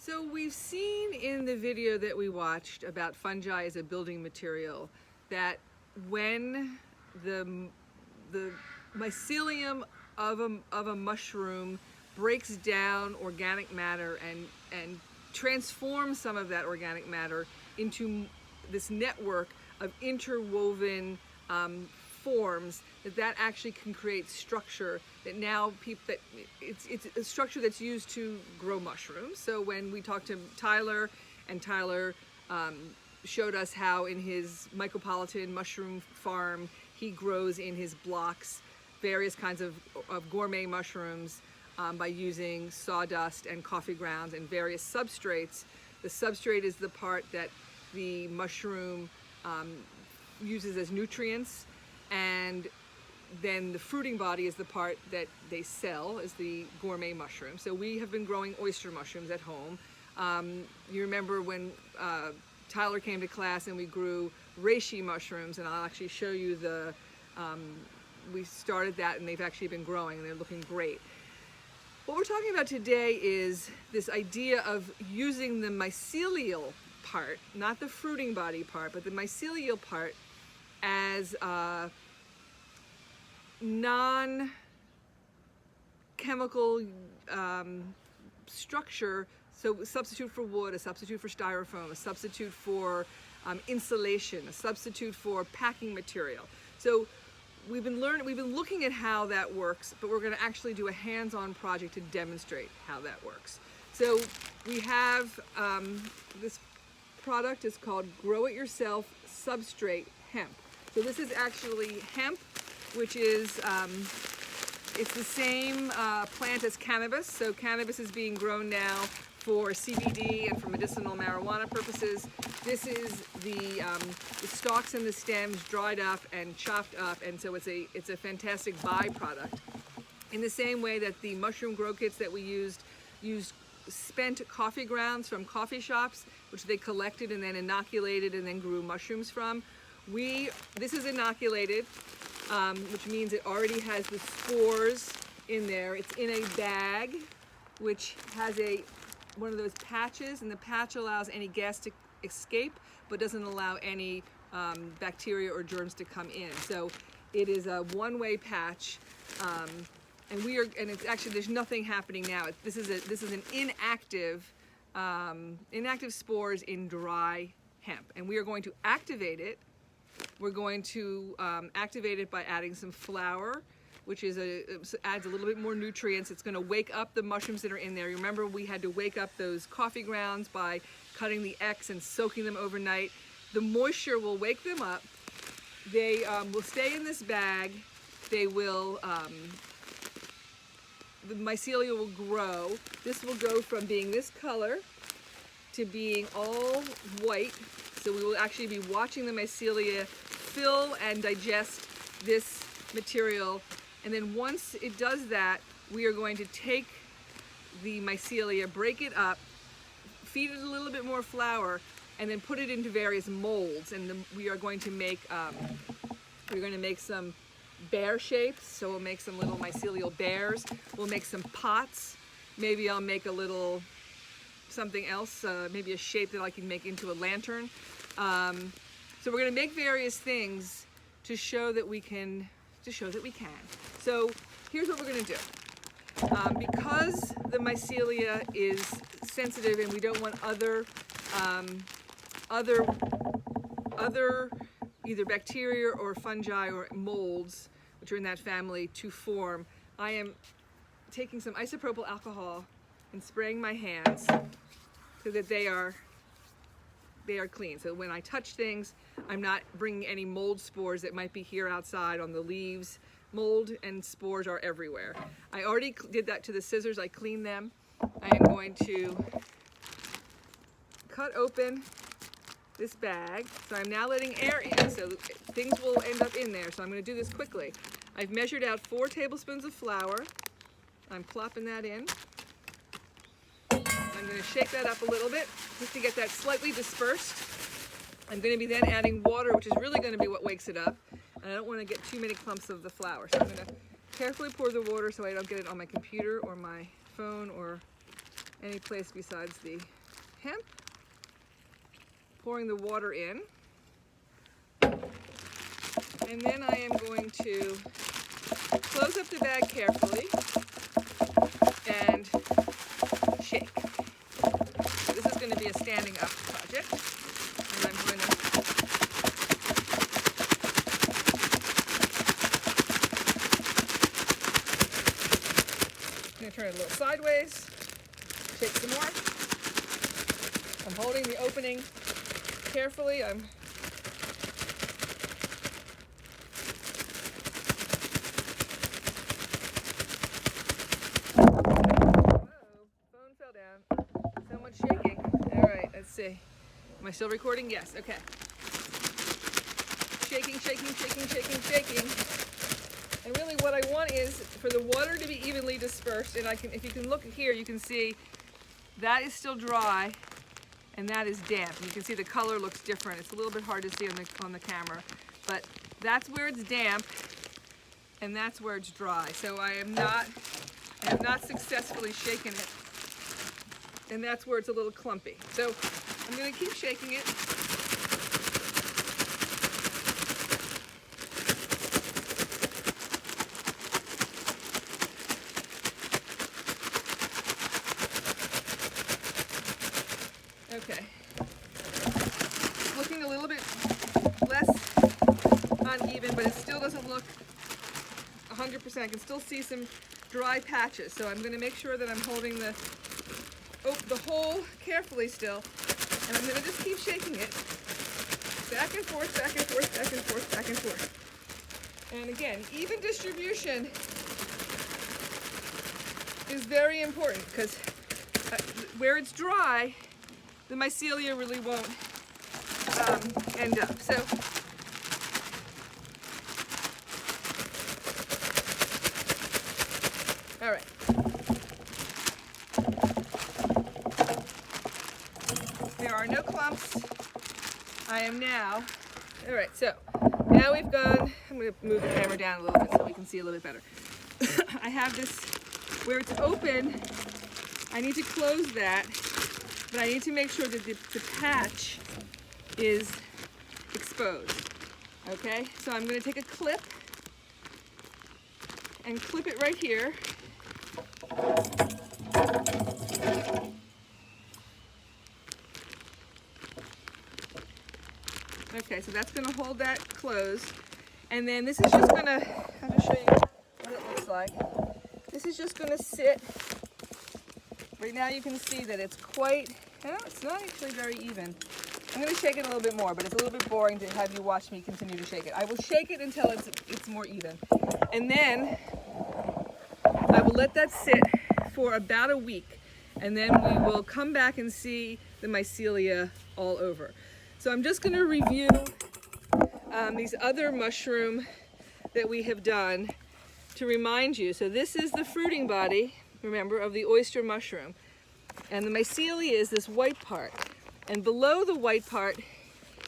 So we've seen in the video that we watched about fungi as a building material that when the mycelium of a mushroom breaks down organic matter and transforms some of that organic matter into this network of interwoven forms, that actually can create structure that now it's a structure that's used to grow mushrooms. So when we talked to Tyler, and Tyler showed us how in his Mycopolitan mushroom farm he grows in his blocks various kinds of gourmet mushrooms by using sawdust and coffee grounds and various substrates. The substrate is the part that the mushroom uses as nutrients, and then the fruiting body is the part that they sell as the gourmet mushroom. So we have been growing oyster mushrooms at home. You remember when Tyler came to class and we grew reishi mushrooms, and I'll actually show you the, we started that and they've actually been growing and they're looking great. What we're talking about today is this idea of using the mycelial part, not the fruiting body part, but the mycelial part as a non-chemical structure. So a substitute for wood, a substitute for styrofoam, a substitute for insulation, a substitute for packing material. So we've been looking at how that works, but we're going to actually do a hands-on project to demonstrate how that works. So we have this product is called Grow It Yourself Substrate Hemp. So this is actually hemp, which is it's the same plant as cannabis. So cannabis is being grown now for CBD and for medicinal marijuana purposes. This is the stalks and the stems dried up and chopped up, and so it's a fantastic byproduct. In the same way that the mushroom grow kits that we used spent coffee grounds from coffee shops, which they collected and then inoculated and then grew mushrooms from. This is inoculated, which means it already has the spores in there. It's in a bag, which has one of those patches, and the patch allows any gas to escape, but doesn't allow any bacteria or germs to come in. So it is a one-way patch, and it's actually, there's nothing happening now. This is an inactive spores in dry hemp, and we are going to activate it. We're going to activate it by adding some flour, which adds a little bit more nutrients. It's going to wake up the mushrooms that are in there. Remember, we had to wake up those coffee grounds by cutting the X and soaking them overnight. The moisture will wake them up. They will stay in this bag. They will, the mycelia will grow. This will go from being this color to being all white. So we will actually be watching the mycelia fill and digest this material. And then once it does that, we are going to take the mycelia, break it up, feed it a little bit more flour, and then put it into various molds. And we are going to make some bear shapes. So we'll make some little mycelial bears. We'll make some pots. Maybe I'll make a little something else, maybe a shape that I can make into a lantern. So we're going to make various things to show that we can. So here's what we're going to do. Because the mycelia is sensitive and we don't want other either bacteria or fungi or molds, which are in that family, to form, I am taking some isopropyl alcohol and spraying my hands so that they are clean. So when I touch things, I'm not bringing any mold spores that might be here outside on the leaves. Mold and spores are everywhere. I already did that to the scissors. I cleaned them. I am going to cut open this bag. So I'm now letting air in, so things will end up in there. So I'm going to do this quickly. I've measured out 4 tablespoons of flour. I'm plopping that in. I'm going to shake that up a little bit just to get that slightly dispersed. I'm going to be then adding water, which is really going to be what wakes it up. And I don't want to get too many clumps of the flour. So I'm going to carefully pour the water so I don't get it on my computer or my phone or any place besides the hemp. Pouring the water in. And then I am going to close up the bag carefully and shake. This is going to be a standing up project, and I'm going to turn it a little sideways, shake some more. I'm holding the opening carefully. Phone fell down. So much shaking. All right, let's see. Am I still recording? Yes, okay. Shaking, shaking, shaking, shaking, shaking. And really what I want is for the water to be evenly dispersed, and if you can look here, you can see that is still dry and that is damp. And you can see the color looks different. It's a little bit hard to see on the camera, but that's where it's damp and that's where it's dry. So I have not successfully shaken it, and that's where it's a little clumpy. So I'm going to keep shaking it. Okay, looking a little bit less uneven, but it still doesn't look 100%. I can still see some dry patches, so I'm going to make sure that I'm holding the hole carefully still, and I'm going to just keep shaking it back and forth, back and forth, back and forth, back and forth. And again, even distribution is very important, because where it's dry, the mycelia really won't end up. So all right. There are no clumps. I am now, all right, so now we've gone, I'm going to move the camera down a little bit so we can see a little bit better. I have this, where it's open, I need to close that, but I need to make sure that the patch is exposed. Okay, so I'm going to take a clip and clip it right here. Okay, so that's going to hold that closed. And then this is just going to, I'll just show you what it looks like. This is just going to sit. Right now you can see that it's quite, it's not actually very even. I'm going to shake it a little bit more, but it's a little bit boring to have you watch me continue to shake it. I will shake it until it's more even. And then I will let that sit for about a week. And then we will come back and see the mycelia all over. So I'm just going to review these other mushroom that we have done to remind you. So this is the fruiting body, remember, of the oyster mushroom. And the mycelia is this white part. And below the white part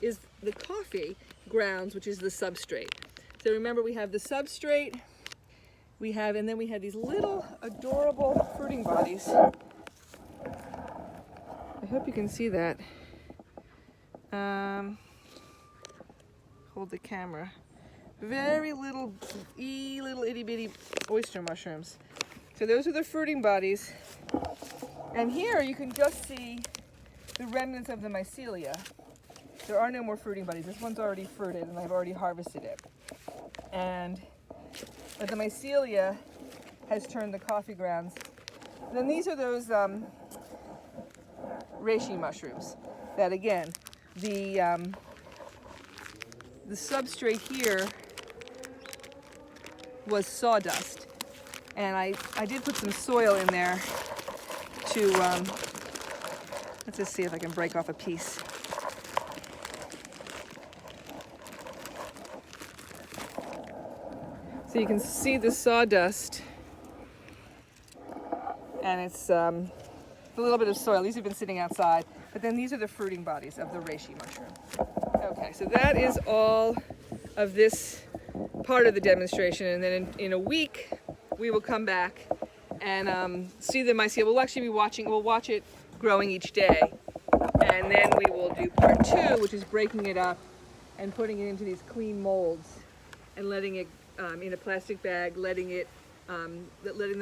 is the coffee grounds, which is the substrate. So remember, we have the substrate, and then we have these little adorable fruiting bodies. I hope you can see that. Hold the camera. Very little itty bitty oyster mushrooms. So those are the fruiting bodies. And here you can just see the remnants of the mycelia. There are no more fruiting bodies. This one's already fruited and I've already harvested it. But the mycelia has turned the coffee grounds. And then these are those reishi mushrooms that, again, the substrate here was sawdust, and I did put some soil in there to let's just see if I can break off a piece. So you can see the sawdust, and it's a little bit of soil. These have been sitting outside, but then these are the fruiting bodies of the reishi mushroom. Okay, so that is all of this part of the demonstration, and then in a week we will come back and see the mycelium. We'll actually be we'll watch it growing each day. And then we will do part 2, which is breaking it up and putting it into these clean molds and letting it in a plastic bag, letting the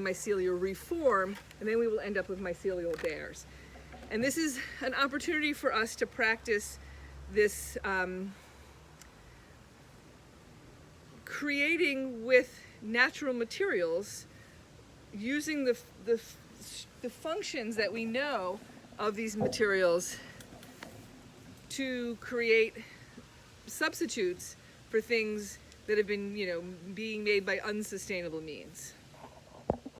mycelia reform, and then we will end up with mycelial bears. And this is an opportunity for us to practice this creating with natural materials, using the functions that we know of these materials to create substitutes for things that have been, being made by unsustainable means.